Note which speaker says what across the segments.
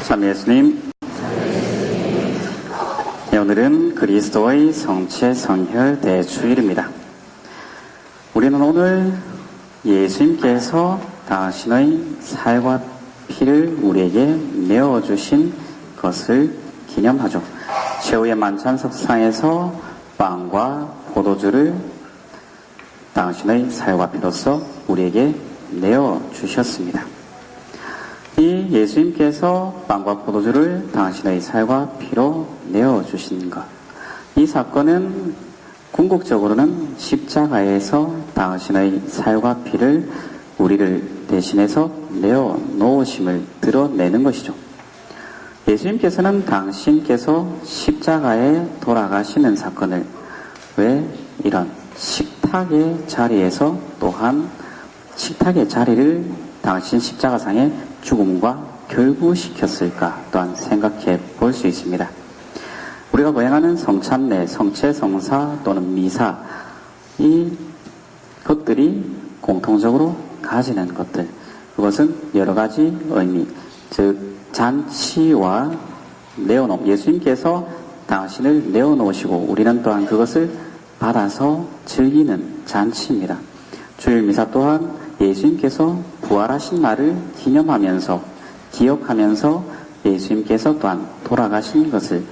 Speaker 1: 참 예수님, 네, 오늘은 그리스도의 성체 성혈 대주일입니다. 우리는 오늘 예수님께서 당신의 살과 피를 우리에게 내어주신 것을 기념하죠. 최후의 만찬석상에서 빵과 포도주를 당신의 살과 피로써 우리에게 내어주셨습니다. 이 예수님께서 빵과 포도주를 당신의 살과 피로 내어주신 것, 이 사건은 궁극적으로는 십자가에서 당신의 살과 피를 우리를 대신해서 내어놓으심을 드러내는 것이죠. 예수님께서는 당신께서 십자가에 돌아가시는 사건을 왜 이런 식탁의 자리에서 또한 식탁의 자리를 당신 십자가상에 죽음과 결부시켰을까 또한 생각해 볼 수 있습니다. 우리가 거행하는 성찬례, 성체, 성사 또는 미사, 이 것들이 공통적으로 가지는 것들, 그것은 여러 가지 의미, 즉 잔치와 예수님께서 당신을 내어놓으시고 우리는 또한 그것을 받아서 즐기는 잔치입니다. 주일 미사 또한 예수님께서 부활하신 날을 기억하면서 예수님께서 또한 돌아가신 것을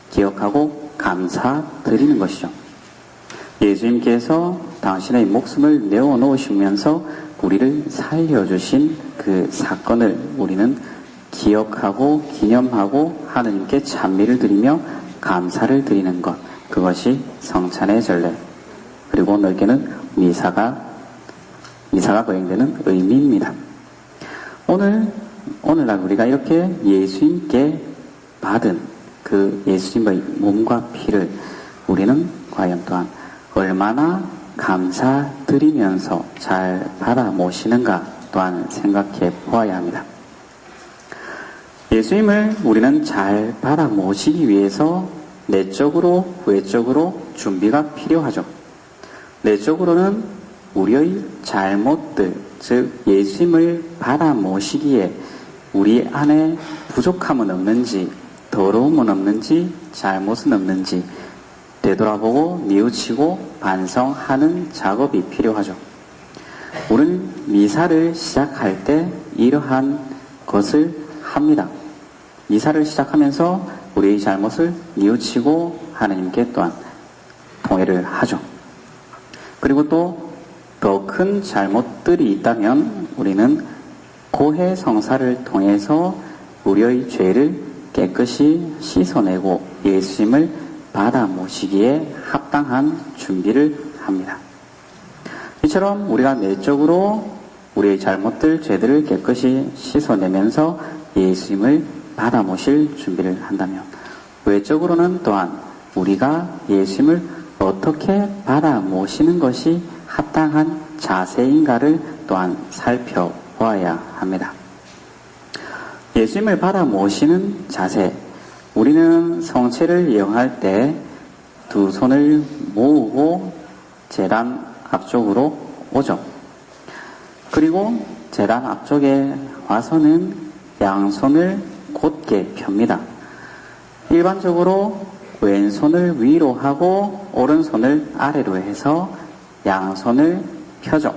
Speaker 1: 기억하고 감사드리는 것이죠. 예수님께서 당신의 목숨을 내어놓으시면서 우리를 살려주신 그 사건을 우리는 기억하고 기념하고 하느님께 찬미를 드리며 감사를 드리는 것, 그것이 성찬의 전례, 그리고 넓게는 미사가 거행되는 의미입니다. 오늘날 우리가 이렇게 예수님께 받은 그 예수님의 몸과 피를 우리는 과연 또한 얼마나 감사드리면서 잘 받아 모시는가 또한 생각해 보아야 합니다. 예수님을 우리는 잘 받아 모시기 위해서 내적으로 외적으로 준비가 필요하죠. 내적으로는 우리의 잘못들, 즉 예수님을 받아 모시기에 우리 안에 부족함은 없는지, 더러움은 없는지, 잘못은 없는지 되돌아보고 뉘우치고 반성하는 작업이 필요하죠. 우리는 미사를 시작할 때 이러한 것을 합니다. 미사를 시작하면서 우리의 잘못을 뉘우치고 하나님께 또한 통회를 하죠. 그리고 또 더 큰 잘못들이 있다면 우리는 고해 성사를 통해서 우리의 죄를 깨끗이 씻어내고 예수님을 받아 모시기에 합당한 준비를 합니다. 이처럼 우리가 내적으로 우리의 잘못들, 죄들을 깨끗이 씻어내면서 예수님을 받아 모실 준비를 한다면 외적으로는 또한 우리가 예수님을 어떻게 받아 모시는 것이 합당한 자세인가를 또한 살펴보아야 합니다. 예수님을 받아 모시는 자세, 우리는 성체를 이용할 때 두 손을 모으고 제단 앞쪽으로 오죠. 그리고 제단 앞쪽에 와서는 양손을 곧게 펴니다. 일반적으로 왼손을 위로 하고 오른손을 아래로 해서 양손을 펴죠.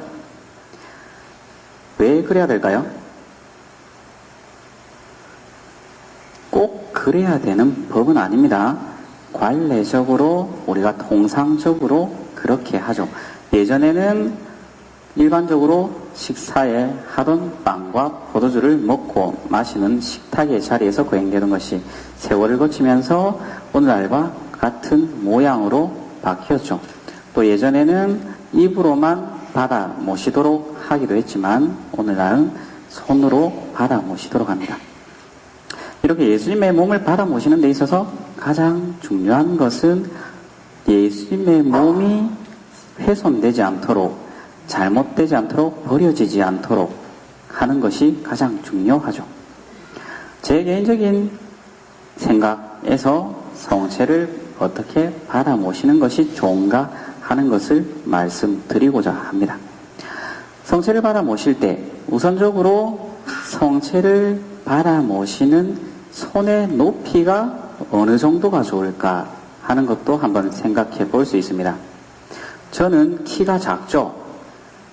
Speaker 1: 왜 그래야 될까요? 꼭 그래야 되는 법은 아닙니다. 관례적으로 우리가 통상적으로 그렇게 하죠. 예전에는 일반적으로 식사에 하던 빵과 포도주를 먹고 마시는 식탁의 자리에서 거행되는 것이 세월을 거치면서 오늘날과 같은 모양으로 바뀌었죠. 또 예전에는 입으로만 받아 모시도록 하기도 했지만 오늘날은 손으로 받아 모시도록 합니다. 이렇게 예수님의 몸을 받아 모시는 데 있어서 가장 중요한 것은 예수님의 몸이 훼손되지 않도록, 잘못되지 않도록, 버려지지 않도록 하는 것이 가장 중요하죠. 제 개인적인 생각에서 성체를 어떻게 받아 모시는 것이 좋은가 하는 것을 말씀드리고자 합니다. 성체를 받아 모실 때 우선적으로 성체를 받아 모시는 손의 높이가 어느 정도가 좋을까 하는 것도 한번 생각해 볼 수 있습니다. 저는 키가 작죠.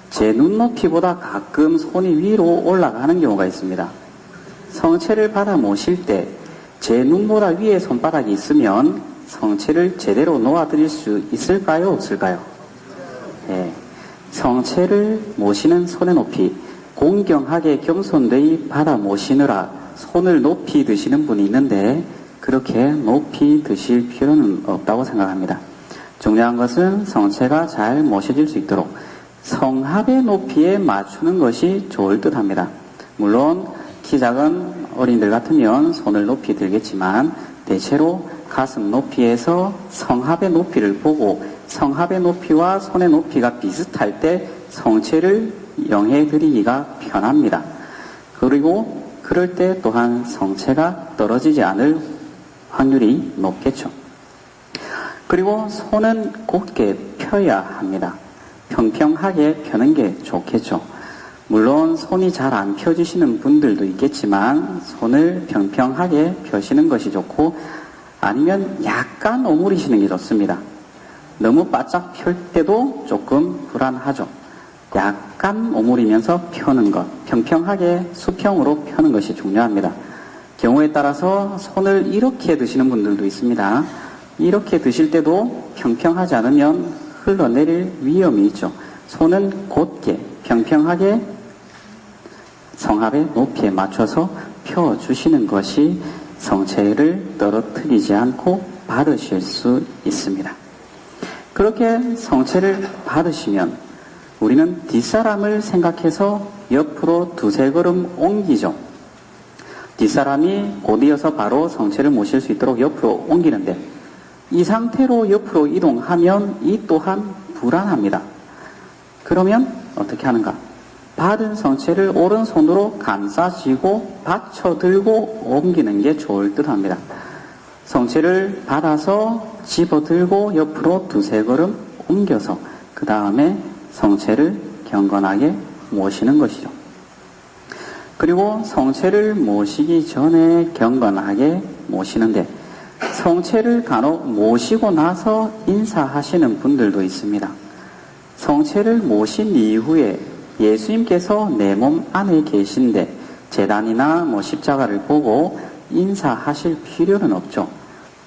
Speaker 1: 제 눈높이보다 가끔 손이 위로 올라가는 경우가 있습니다. 성체를 받아 모실 때 제 눈보다 위에 손바닥이 있으면 성체를 제대로 놓아드릴 수 있을까요? 없을까요? 네. 성체를 모시는 손의 높이, 공경하게 겸손되이 받아 모시느라 손을 높이 드시는 분이 있는데 그렇게 높이 드실 필요는 없다고 생각합니다. 중요한 것은 성체가 잘 모셔질 수 있도록 성합의 높이에 맞추는 것이 좋을 듯 합니다. 물론 키 작은 어린이들 같으면 손을 높이 들겠지만 대체로 가슴 높이에서 성합의 높이를 보고 성합의 높이와 손의 높이가 비슷할 때 성체를 이용해 드리기가 편합니다. 그리고 그럴 때 또한 성체가 떨어지지 않을 확률이 높겠죠. 그리고 손은 곧게 펴야 합니다. 평평하게 펴는 게 좋겠죠. 물론 손이 잘 안 펴지시는 분들도 있겠지만 손을 평평하게 펴시는 것이 좋고 아니면 약간 오므리시는 게 좋습니다. 너무 바짝 펼 때도 조금 불안하죠. 약간 오므리면서 펴는 것, 평평하게 수평으로 펴는 것이 중요합니다. 경우에 따라서 손을 이렇게 드시는 분들도 있습니다. 이렇게 드실 때도 평평하지 않으면 흘러내릴 위험이 있죠. 손은 곧게 평평하게 성합의 높이에 맞춰서 펴주시는 것이 성체를 떨어뜨리지 않고 받으실 수 있습니다. 그렇게 성체를 받으시면 우리는 뒷사람을 생각해서 옆으로 두세 걸음 옮기죠. 뒷사람이 곧이어서 바로 성체를 모실 수 있도록 옆으로 옮기는데 이 상태로 옆으로 이동하면 이 또한 불안합니다. 그러면 어떻게 하는가? 받은 성체를 오른손으로 감싸쥐고 받쳐들고 옮기는 게 좋을 듯 합니다. 성체를 받아서 집어들고 옆으로 두세 걸음 옮겨서 그 다음에 성체를 경건하게 모시는 것이죠. 그리고 성체를 모시기 전에 경건하게 모시는데 성체를 간혹 모시고 나서 인사하시는 분들도 있습니다. 성체를 모신 이후에 예수님께서 내 몸 안에 계신데 제단이나 십자가를 보고 인사하실 필요는 없죠.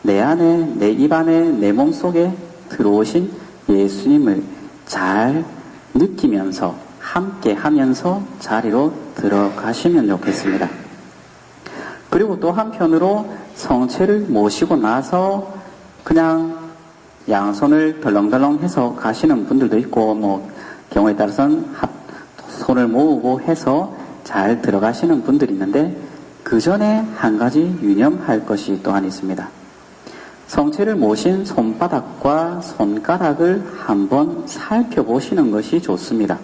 Speaker 1: 내 안에, 내 입 안에, 내 몸 속에 들어오신 예수님을 잘 느끼면서 함께 하면서 자리로 들어가시면 좋겠습니다. 그리고 또 한편으로 성체를 모시고 나서 그냥 양손을 덜렁덜렁 해서 가시는 분들도 있고 경우에 따라서는 손을 모으고 해서 잘 들어가시는 분들이 있는데 그 전에 한 가지 유념할 것이 또한 있습니다. 성체를 모신 손바닥과 손가락을 한번 살펴보시는 것이 좋습니다.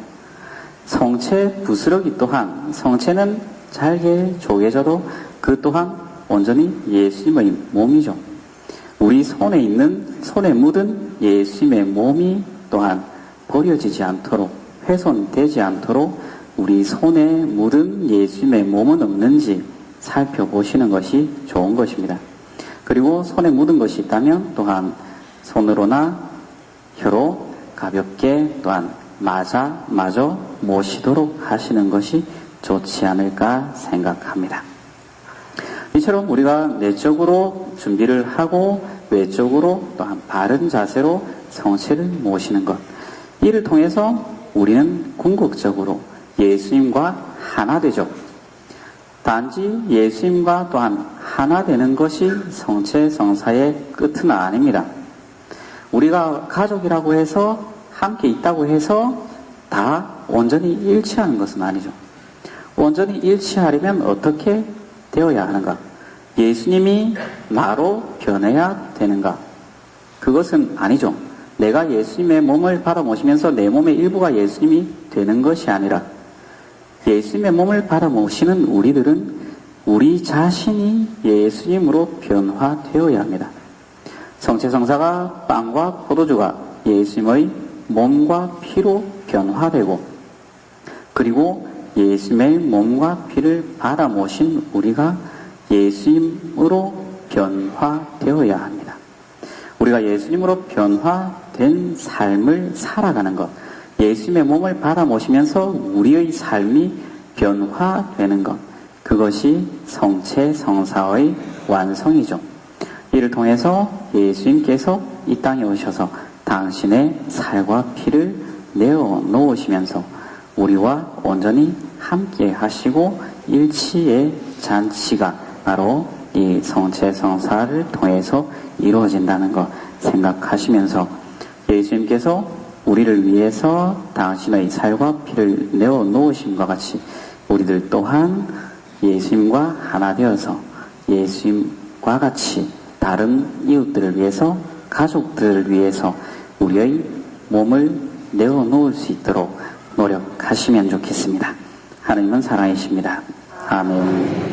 Speaker 1: 성체 부스러기 또한 성체는 잘게 조개져도 그 또한 온전히 예수님의 몸이죠. 우리 손에 묻은 예수님의 몸이 또한 버려지지 않도록 훼손되지 않도록 우리 손에 묻은 예수님의 몸은 없는지 살펴보시는 것이 좋은 것입니다. 그리고 손에 묻은 것이 있다면 또한 손으로나 혀로 가볍게 또한 마저 모시도록 하시는 것이 좋지 않을까 생각합니다. 이처럼 우리가 내적으로 준비를 하고 외적으로 또한 바른 자세로 성체를 모시는 것, 이를 통해서 우리는 궁극적으로 예수님과 하나 되죠. 단지 예수님과 또한 하나 되는 것이 성체 성사의 끝은 아닙니다. 우리가 가족이라고 해서 함께 있다고 해서 다 온전히 일치하는 것은 아니죠. 온전히 일치하려면 어떻게 되어야 하는가? 예수님이 나로 변해야 되는가? 그것은 아니죠. 내가 예수님의 몸을 받아 모시면서 내 몸의 일부가 예수님이 되는 것이 아니라 예수님의 몸을 받아 모시는 우리들은 우리 자신이 예수님으로 변화되어야 합니다. 성체성사가 빵과 포도주가 예수님의 몸과 피로 변화되고 그리고 예수님의 몸과 피를 받아 모신 우리가 예수님으로 변화되어야 합니다. 우리가 예수님으로 변화된 삶을 살아가는 것, 예수님의 몸을 받아 모시면서 우리의 삶이 변화되는 것, 그것이 성체 성사의 완성이죠. 이를 통해서 예수님께서 이 땅에 오셔서 당신의 살과 피를 내어 놓으시면서 우리와 온전히 함께 하시고 일치의 잔치가 바로 이 성체 성사를 통해서 이루어진다는 것 생각하시면서 예수님께서 우리를 위해서 당신의 살과 피를 내어 놓으심과 같이 우리들 또한 예수님과 하나 되어서 예수님과 같이 다른 이웃들을 위해서, 가족들을 위해서 우리의 몸을 내어 놓을 수 있도록 노력하시면 좋겠습니다. 하나님은 사랑이십니다. 아멘.